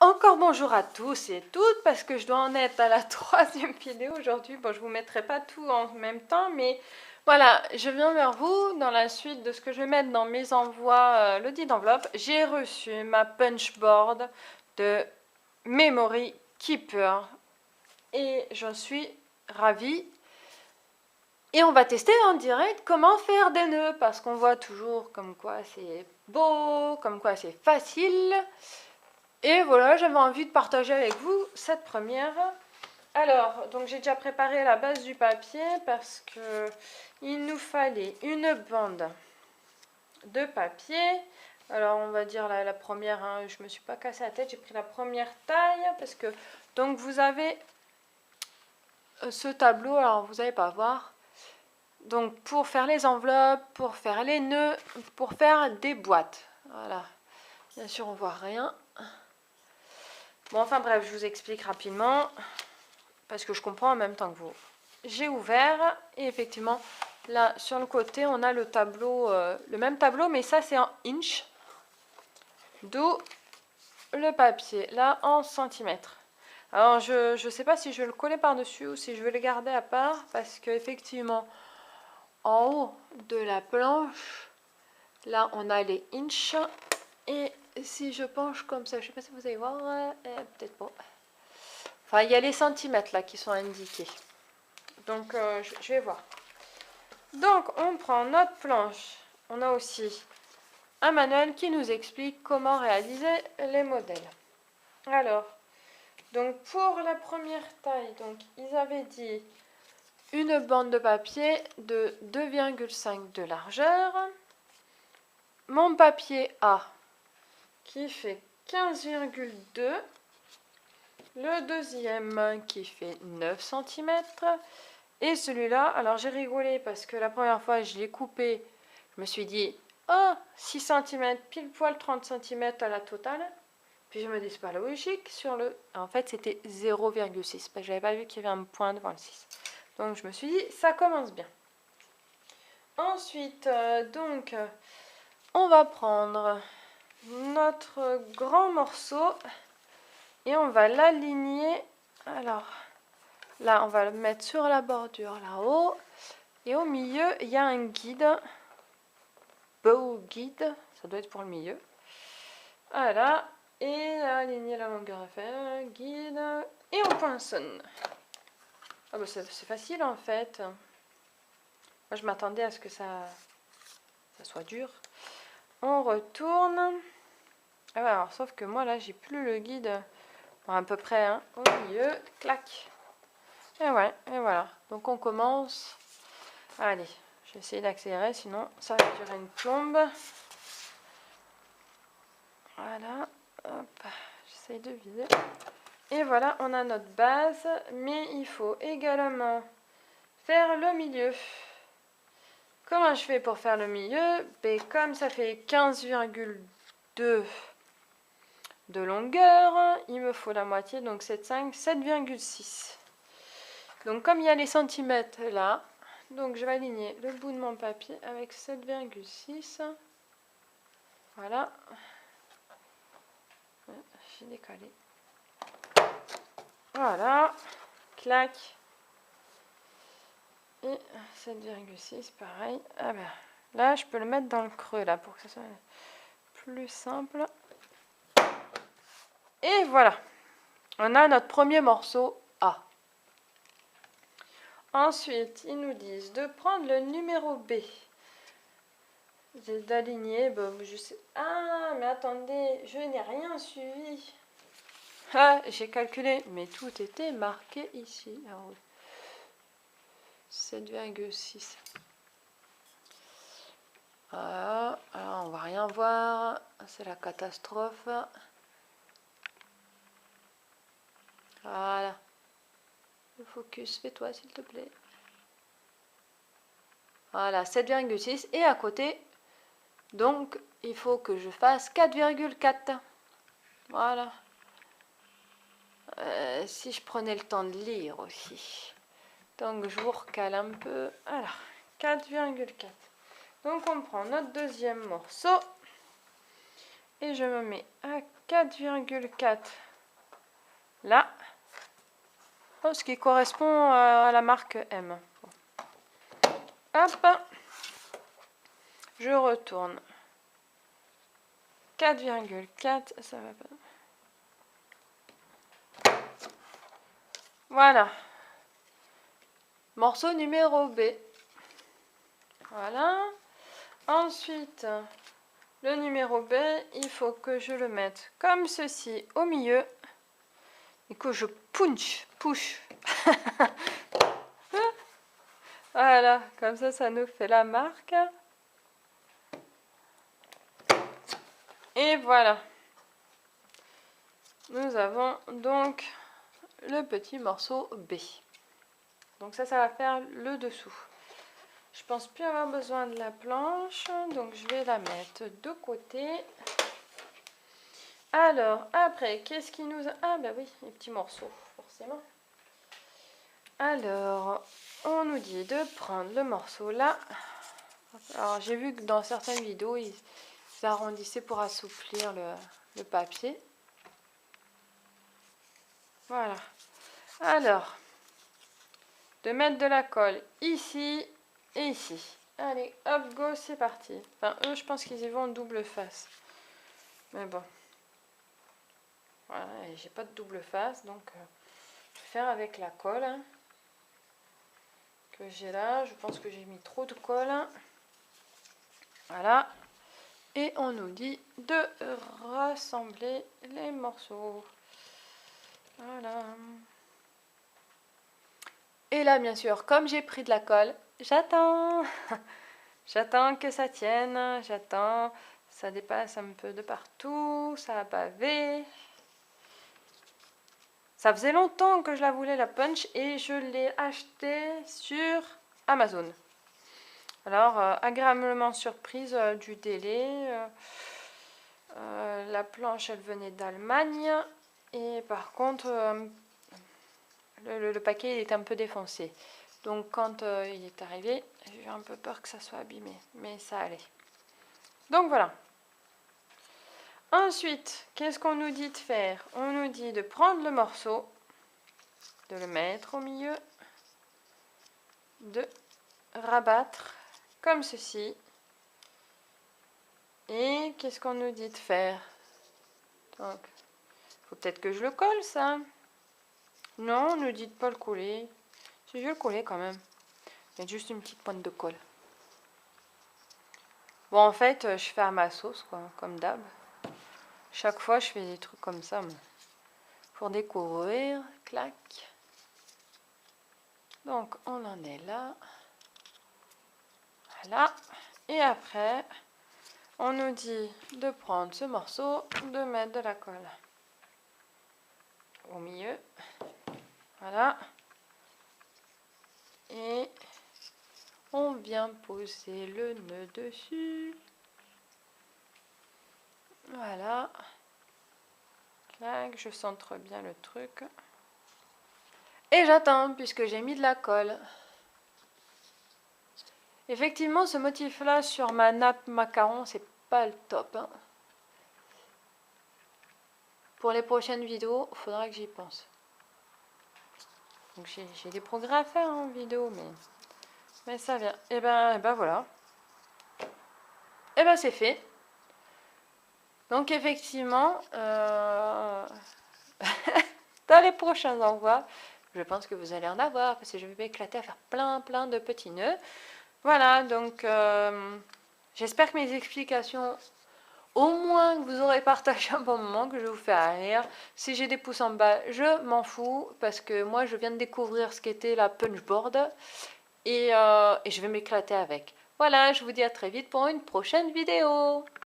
Encore bonjour à tous et toutes, parce que je dois en être à la troisième vidéo aujourd'hui. Bon, je vous mettrai pas tout en même temps, mais voilà, je viens vers vous dans la suite de ce que je vais mettre dans mes envois, le dit d'enveloppe. J'ai reçu ma punchboard de Memory Keeper et j'en suis ravie. Et on va tester en direct comment faire des nœuds, parce qu'on voit toujours comme quoi c'est beau, comme quoi c'est facile. Et voilà, j'avais envie de partager avec vous cette première. Alors, donc j'ai déjà préparé la base du papier parce que il nous fallait une bande de papier. Alors, on va dire la première, hein, je me suis pas cassé la tête, j'ai pris la première taille parce que, donc vous avez ce tableau, alors vous n'allez pas voir. Donc, pour faire les enveloppes, pour faire les nœuds, pour faire des boîtes. Voilà. Bien sûr, on voit rien. Bon, enfin bref, je vous explique rapidement, parce que je comprends en même temps que vous. J'ai ouvert, et effectivement, là, sur le côté, on a le tableau, le même tableau, mais ça, c'est en inch. D'où le papier, là, en centimètres. Alors, je ne sais pas si je vais le coller par-dessus ou si je vais le garder à part, parce qu'effectivement, en haut de la planche, là, on a les inches, et si je penche comme ça, je ne sais pas si vous allez voir, peut-être pas. Enfin, il y a les centimètres là qui sont indiqués. Donc, je vais voir. Donc, on prend notre planche. On a aussi un manuel qui nous explique comment réaliser les modèles. Alors, donc pour la première taille, donc ils avaient dit une bande de papier de 2,5 de largeur. Mon papier A qui fait 15,2. Le deuxième qui fait 9 cm. Et celui-là, alors j'ai rigolé parce que la première fois je l'ai coupé, je me suis dit, oh, 6 cm, pile poil 30 cm à la totale. Puis je me dis, c'est pas logique sur le... En fait, c'était 0,6, parce que j'avais pas vu qu'il y avait un point devant le 6. Donc je me suis dit, ça commence bien. Ensuite, donc, on va prendre notre grand morceau et on va l'aligner. Alors, là, on va le mettre sur la bordure là-haut. Et au milieu, il y a un guide. Bow guide. Ça doit être pour le milieu. Voilà. Et aligner la longueur à faire. Guide. Et on poinçonne. Ah bah c'est facile en fait. Moi, je m'attendais à ce que ça soit dur. On retourne. Ah ouais, alors, sauf que moi, là, j'ai plus le guide. Bon, à peu près, hein, au milieu. Clac. Et ouais, et voilà. Donc, on commence. Allez, je vais essayer d'accélérer, sinon ça va durer une plombe. Voilà, hop, j'essaye de vider. Et voilà, on a notre base, mais il faut également faire le milieu. Comment je fais pour faire le milieu? Ben, comme ça fait 15,2 de longueur, il me faut la moitié, donc 7,5, 7,6. Donc comme il y a les centimètres là, donc je vais aligner le bout de mon papier avec 7,6. Voilà. J'ai décalé. Voilà. Clac. Et 7,6 pareil. Ah ben, là, je peux le mettre dans le creux là pour que ça soit plus simple. Et voilà. On a notre premier morceau A. Ensuite, ils nous disent de prendre le numéro B. D'aligner, bon, je sais. Ah, mais attendez, je n'ai rien suivi. Ah, j'ai calculé, mais tout était marqué ici. 7,6. Voilà, alors on va rien voir, c'est la catastrophe. Voilà. Le focus, fais-toi s'il te plaît. Voilà, 7,6 et à côté, donc il faut que je fasse 4,4. Voilà. Si je prenais le temps de lire aussi. Donc je vous recale un peu. Alors, 4,4. Donc on prend notre deuxième morceau. Et je me mets à 4,4 là. Oh, ce qui correspond à la marque M. Hop. Je retourne. 4,4, ça va pas. Voilà. Morceau numéro B. Voilà. Ensuite, le numéro B, il faut que je le mette comme ceci au milieu et que je push. Voilà, comme ça nous fait la marque. Et voilà. Nous avons donc le petit morceau B. Donc ça va faire le dessous. Je pense plus avoir besoin de la planche, donc je vais la mettre de côté. Alors, après, qu'est-ce qui nous a... Ah, bah oui, les petits morceaux, forcément. Alors, on nous dit de prendre le morceau là. Alors, j'ai vu que dans certaines vidéos, ils arrondissaient pour assouplir le papier. Voilà. Alors, de mettre de la colle ici et ici. Allez, hop, go, c'est parti. Enfin, eux, je pense qu'ils y vont en double face. Mais bon. Voilà, et j'ai pas de double face, donc je vais faire avec la colle que j'ai là. Je pense que j'ai mis trop de colle. Voilà. Et on nous dit de rassembler les morceaux. Voilà. Et là, bien sûr, comme j'ai pris de la colle, j'attends. J'attends que ça tienne. J'attends. Ça dépasse un peu de partout. Ça a bavé. Ça faisait longtemps que je la voulais, la punch, et je l'ai achetée sur Amazon. Alors, agréablement surprise du délai. La planche, elle venait d'Allemagne. Et par contre, le paquet il est un peu défoncé. Donc, quand il est arrivé, j'ai eu un peu peur que ça soit abîmé. Mais ça allait. Donc, voilà. Ensuite, qu'est-ce qu'on nous dit de faire? On nous dit de prendre le morceau, de le mettre au milieu, de rabattre comme ceci. Et qu'est-ce qu'on nous dit de faire? Donc, faut peut-être que je le colle, ça. Non, on nous dit de pas le coller. Si je vais le coller quand même. Il y a juste une petite pointe de colle. Bon, en fait, je fais à ma sauce, quoi, comme d'hab. Chaque fois, je fais des trucs comme ça. Mais pour découvrir, clac. Donc, on en est là. Voilà. Et après, on nous dit de prendre ce morceau, de mettre de la colle au milieu. Voilà. Et on vient poser le nœud dessus. Voilà. Clac, je centre bien le truc. Et j'attends puisque j'ai mis de la colle. Effectivement, ce motif-là sur ma nappe macaron, c'est pas le top. Hein. Pour les prochaines vidéos, il faudra que j'y pense. Donc j'ai des progrès à faire en vidéo, mais ça vient. Et ben voilà. Et ben c'est fait. Donc effectivement, dans les prochains envois, je pense que vous allez en avoir parce que je vais m'éclater à faire plein de petits nœuds. Voilà, donc j'espère que mes explications, au moins que vous aurez partagé un bon moment, que je vous fais rire. Si j'ai des pouces en bas, je m'en fous parce que moi je viens de découvrir ce qu'était la punchboard et je vais m'éclater avec. Voilà, je vous dis à très vite pour une prochaine vidéo.